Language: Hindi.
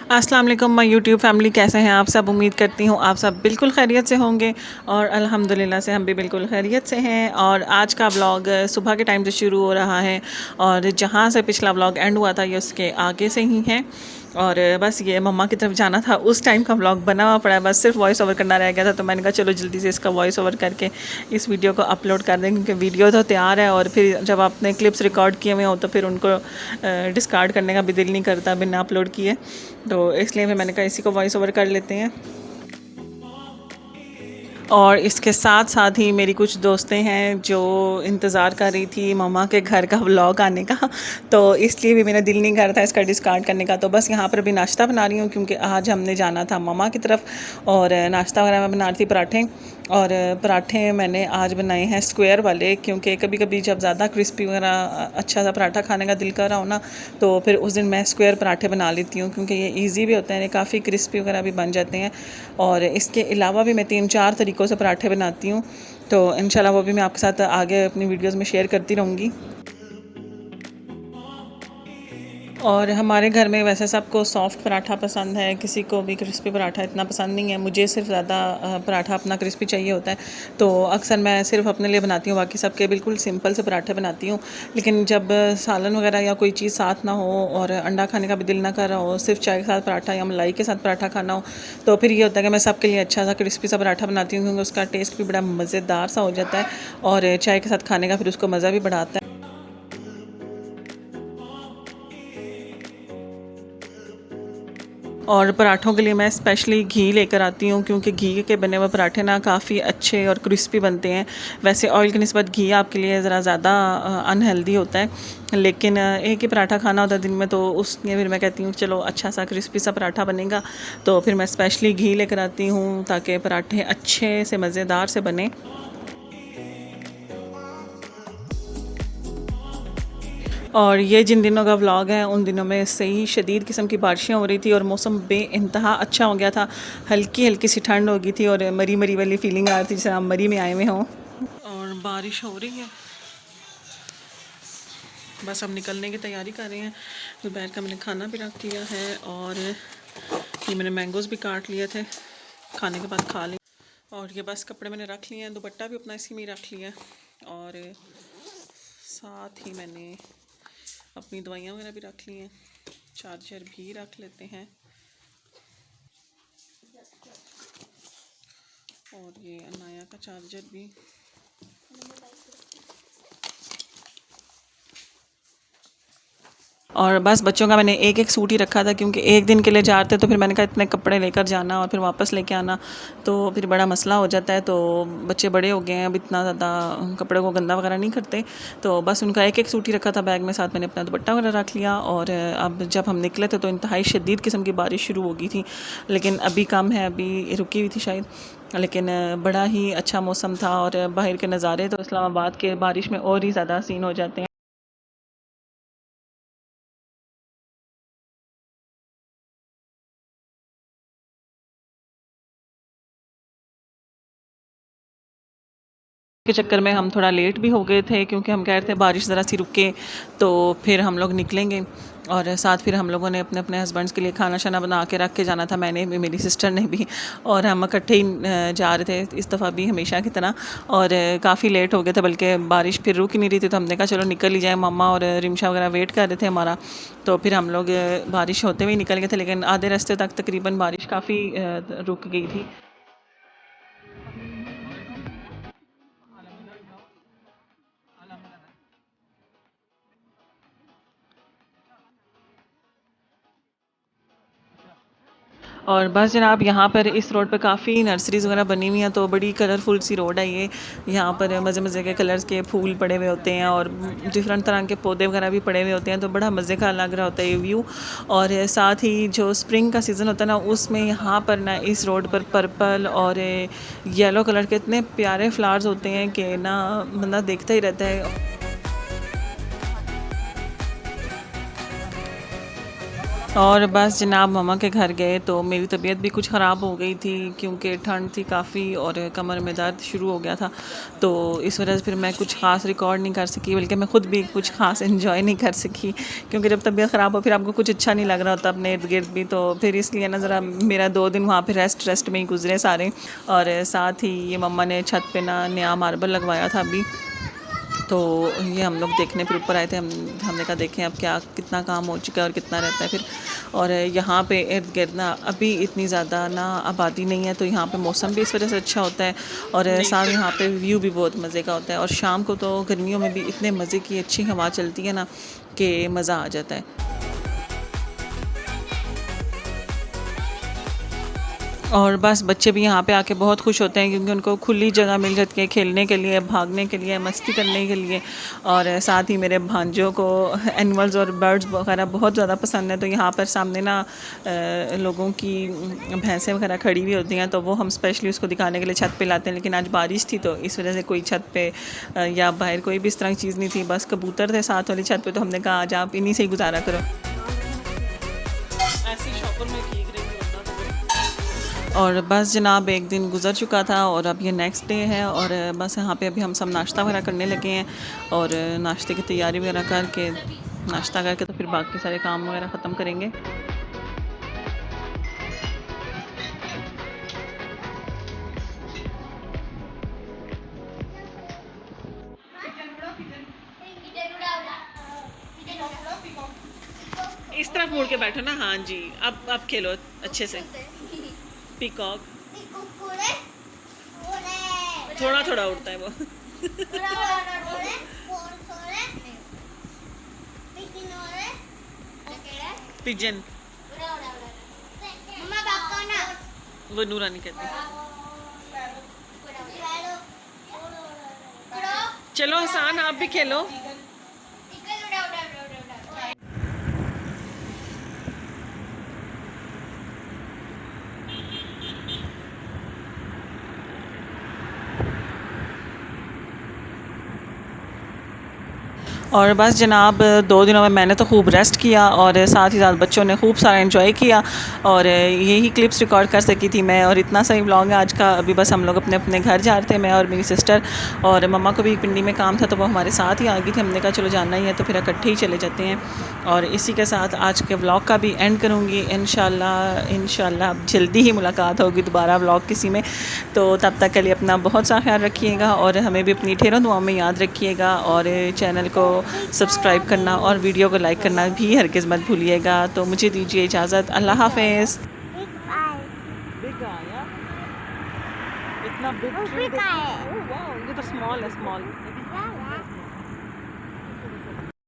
अस्सलाम वालेकुम माय यूट्यूब फैमिली, कैसे हैं आप सब। उम्मीद करती हूँ आप सब बिल्कुल खैरियत से होंगे और अल्हम्दुलिल्लाह से हम भी बिल्कुल खैरियत से हैं। और आज का व्लॉग सुबह के टाइम से शुरू हो रहा है और जहाँ से पिछला व्लॉग एंड हुआ था ये उसके आगे से ही है। और बस ये मम्मा की तरफ जाना था, उस टाइम का व्लॉग बना हुआ पड़ा है, बस सिर्फ वॉइस ओवर करना रह गया था। तो मैंने कहा चलो जल्दी से इसका वॉइस ओवर करके इस वीडियो को अपलोड कर दें, क्योंकि वीडियो तो तैयार है और फिर जब आपने क्लिप्स रिकॉर्ड किए हुए हो तो फिर उनको डिस्कार्ड करने का भी दिल नहीं करता बिना अपलोड किए। तो इसलिए फिर मैंने कहा इसी को वॉइस ओवर कर लेते हैं। और इसके साथ साथ ही मेरी कुछ दोस्तें हैं जो इंतज़ार कर रही थी मम्मा के घर का व्लॉग आने का, तो इसलिए भी मेरा दिल नहीं कर रहा था इसका डिस्कार्ड करने का। तो बस यहाँ पर अभी नाश्ता बना रही हूँ, क्योंकि आज हमने जाना था मम्मा की तरफ। और नाश्ता वगैरह मैं बना रही थी पराठे। और पराठे मैंने आज बनाए हैं स्क्वायर वाले, क्योंकि कभी कभी जब ज़्यादा क्रिस्पी वगैरह अच्छा सा पराठा खाने का दिल कर रहा हो ना, तो फिर उस दिन मैं स्क्वायर पराठे बना लेती हूँ, क्योंकि ये ईजी भी होते हैं, ये काफ़ी क्रिस्पी वगैरह भी बन जाते हैं। और इसके अलावा भी मैं 3-4 तरीक़ों से पराठे बनाती हूँ, तो इंशाल्लाह वो भी मैं आपके साथ आगे अपनी वीडियोस में शेयर करती रहूँगी। और हमारे घर में वैसे सबको सॉफ्ट पराठा पसंद है, किसी को भी क्रिस्पी पराठा इतना पसंद नहीं है। मुझे सिर्फ ज़्यादा पराठा अपना क्रिस्पी चाहिए होता है, तो अक्सर मैं सिर्फ अपने लिए बनाती हूँ, बाकी सबके बिल्कुल सिंपल से पराठे बनाती हूँ। लेकिन जब सालन वगैरह या कोई चीज़ साथ ना हो और अंडा खाने का भी दिल ना कर रहा हो, सिर्फ चाय के साथ पराठा या मलाई के साथ पराठा खाना हो, तो फिर ये होता है कि मैं सबके लिए अच्छा सा क्रिस्पी सा पराठा बनाती हूँ, क्योंकि उसका टेस्ट भी बड़ा मज़ेदार सा हो जाता है और चाय के साथ खाने का फिर उसको मज़ा भी बढ़ाता है। और पराठों के लिए मैं स्पेशली घी लेकर आती हूँ, क्योंकि घी के बने हुए पराठे ना काफ़ी अच्छे और क्रिस्पी बनते हैं। वैसे ऑयल की निस्बत घी आपके लिए ज़रा ज़्यादा अनहेल्दी होता है, लेकिन एक ही पराठा खाना होता है दिन में, तो उसमें फिर मैं कहती हूँ चलो अच्छा सा क्रिस्पी सा पराठा बनेगा, तो फिर मैं स्पेशली घी लेकर आती हूँ ताकि पराठे अच्छे से मज़ेदार से बने। और ये जिन दिनों का व्लॉग है उन दिनों में सही शदीद किस्म की बारिशें हो रही थी और मौसम बेइंतहा अच्छा हो गया था। हल्की हल्की सी ठंड हो गई थी और मरी मरी वाली फीलिंग आ रही थी, जैसे हम मरी में आए हुए हों। और बारिश हो रही है, बस हम निकलने की तैयारी कर रहे हैं। दोपहर का मैंने खाना भी रख लिया है और ये मैंने मैंगोज़ भी काट लिए थे, खाने के बाद खा लिए। और ये बस कपड़े मैंने रख लिए हैं, दुपट्टा भी अपना इसी में ही रख लिया है और साथ ही मैंने अपनी दवाइयाँ वगैरह भी रख ली हैं, चार्जर भी रख लेते हैं। और ये अनाया का चार्जर भी। और बस बच्चों का मैंने एक एक सूट ही रखा था, क्योंकि एक दिन के लिए जा रहे थे, तो फिर मैंने कहा इतने कपड़े लेकर जाना और फिर वापस लेके आना तो फिर बड़ा मसला हो जाता है। तो बच्चे बड़े हो गए हैं, अब इतना ज़्यादा कपड़े को गंदा वगैरह नहीं करते, तो बस उनका एक एक सूट ही रखा था बैग में। साथ मैंने अपना दुपट्टा वगैरह रख लिया। और अब जब हम निकले थे तो इंतहाई शदीद किस्म की बारिश शुरू हो गई थी, लेकिन अभी कम है, अभी रुकी हुई थी शायद। लेकिन बड़ा ही अच्छा मौसम था और बाहर के नज़ारे तो इस्लामाबाद के बारिश में और ही ज़्यादा हसीन हो जाते हैं। के चक्कर में हम थोड़ा लेट भी हो गए थे, क्योंकि हम कह रहे थे बारिश ज़रा सी रुके तो फिर हम लोग निकलेंगे। और साथ फिर हम लोगों ने अपने अपने हस्बैंड्स के लिए खाना शाना बना के रख के जाना था, मैंने भी मेरी सिस्टर ने भी, और हम इकट्ठे ही जा रहे थे इस दफ़ा भी हमेशा की तरह। और काफ़ी लेट हो गए थे, बल्कि बारिश फिर रुक ही नहीं रही थी, तो हमने कहा चलो निकल ही जाए। मम्मा और रिमशा वगैरह वेट कर रहे थे हमारा, तो फिर हम लोग बारिश होते हुए निकल गए थे। लेकिन आधे रास्ते तक तकरीबन बारिश काफ़ी रुक गई थी। और बस जनाब यहाँ पर इस रोड पे काफ़ी नर्सरीज़ वगैरह बनी हुई हैं, तो बड़ी कलरफुल सी रोड है ये। यहाँ पर मज़े मज़े के कलर्स के फूल पड़े हुए होते हैं और डिफरेंट तरह के पौधे वगैरह भी पड़े हुए होते हैं, तो बड़ा मज़े का लग रहा होता है ये व्यू। और साथ ही जो स्प्रिंग का सीज़न होता है ना, उसमें यहाँ पर ना इस रोड पर पर्पल और येलो कलर के इतने प्यारे फ्लावर्स होते हैं कि ना बंदा देखता ही रहता है। और बस जनाब मम्मा के घर गए तो मेरी तबीयत भी कुछ ख़राब हो गई थी क्योंकि ठंड थी काफ़ी और कमर में दर्द शुरू हो गया था। तो इस वजह से फिर मैं कुछ ख़ास रिकॉर्ड नहीं कर सकी, बल्कि मैं ख़ुद भी कुछ ख़ास एंजॉय नहीं कर सकी क्योंकि जब तबीयत ख़राब हो फिर आपको कुछ अच्छा नहीं लग रहा होता अपने इर्द गिर्द भी। तो फिर इसलिए ना ज़रा मेरा 2 दिन वहाँ पर रेस्ट में ही गुजरे सारे। और साथ ही ये मम्मा ने छत पे ना नया मार्बल लगवाया था अभी, तो ये हम लोग देखने फिर ऊपर आए थे। हमने कहा देखें अब क्या कितना काम हो चुका है और कितना रहता है फिर। और यहाँ पे इर्द गिर्द ना अभी इतनी ज़्यादा ना आबादी नहीं है, तो यहाँ पे मौसम भी इस वजह से अच्छा होता है और साथ यहाँ पे व्यू भी बहुत मज़े का होता है। और शाम को तो गर्मियों में भी इतने मज़े की अच्छी हवा चलती है ना कि मज़ा आ जाता है। और बस बच्चे भी यहाँ पे आके बहुत खुश होते हैं क्योंकि उनको खुली जगह मिल जाती है खेलने के लिए, भागने के लिए, मस्ती करने के लिए। और साथ ही मेरे भांजों को एनिमल्स और बर्ड्स वगैरह बहुत ज़्यादा पसंद है। तो यहाँ पर सामने ना लोगों की भैंसें वगैरह खड़ी हुई होती हैं, तो वो हम स्पेशली उसको दिखाने के लिए छत पे लाते हैं। लेकिन आज बारिश थी तो इस वजह से कोई छत पे या बाहर कोई भी इस तरह की चीज़ नहीं थी, बस कबूतर थे साथ वाली छत पे। तो हमने कहा आज आप इन्हीं से ही गुजारा करो। ऐसी शॉपर में भीग रही और बस जनाब एक दिन गुज़र चुका था और अब ये नेक्स्ट डे है। और बस यहाँ पे अभी हम सब नाश्ता वगैरह करने लगे हैं और नाश्ते की तैयारी वगैरह करके नाश्ता करके तो फिर बाकी सारे काम वगैरह ख़त्म करेंगे। इस तरफ मुड़ के बैठो ना। हाँ जी, अब खेलो अच्छे से। पीकॉक थोड़ा थोड़ा उड़ता है वो। पिजन वो नूरानी कहती है। चलो हसान आप भी खेलो। और बस जनाब 2 दिनों में मैंने तो खूब रेस्ट किया और साथ ही साथ बच्चों ने खूब सारा एंजॉय किया और यही क्लिप्स रिकॉर्ड कर सकी थी मैं। और इतना सही व्लॉग है आज का। अभी बस हम लोग अपने अपने घर जा रहे थे, मैं और मेरी सिस्टर। और मम्मा को भी पिंडी में काम था तो वो हमारे साथ ही आ गई थी। हमने कहा चलो जाना ही है तो फिर इकट्ठे ही चले जाते हैं। और इसी के साथ आज के व्लॉग का भी एंड करूँगी। इंशाल्लाह जल्दी ही मुलाकात होगी दोबारा व्लॉग किसी में। तो तब तक के लिए अपना बहुत सा ख्याल रखिएगा और हमें भी अपनी ढेरों दुआओं में याद रखिएगा। और चैनल को सब्सक्राइब करना और वीडियो को लाइक करना भी हरगिज़ मत भूलिएगा। तो मुझे दीजिए इजाज़त। अल्लाह हाफ़िज़। इतना बिग ट्री, ये तो स्मॉल है, स्मॉल।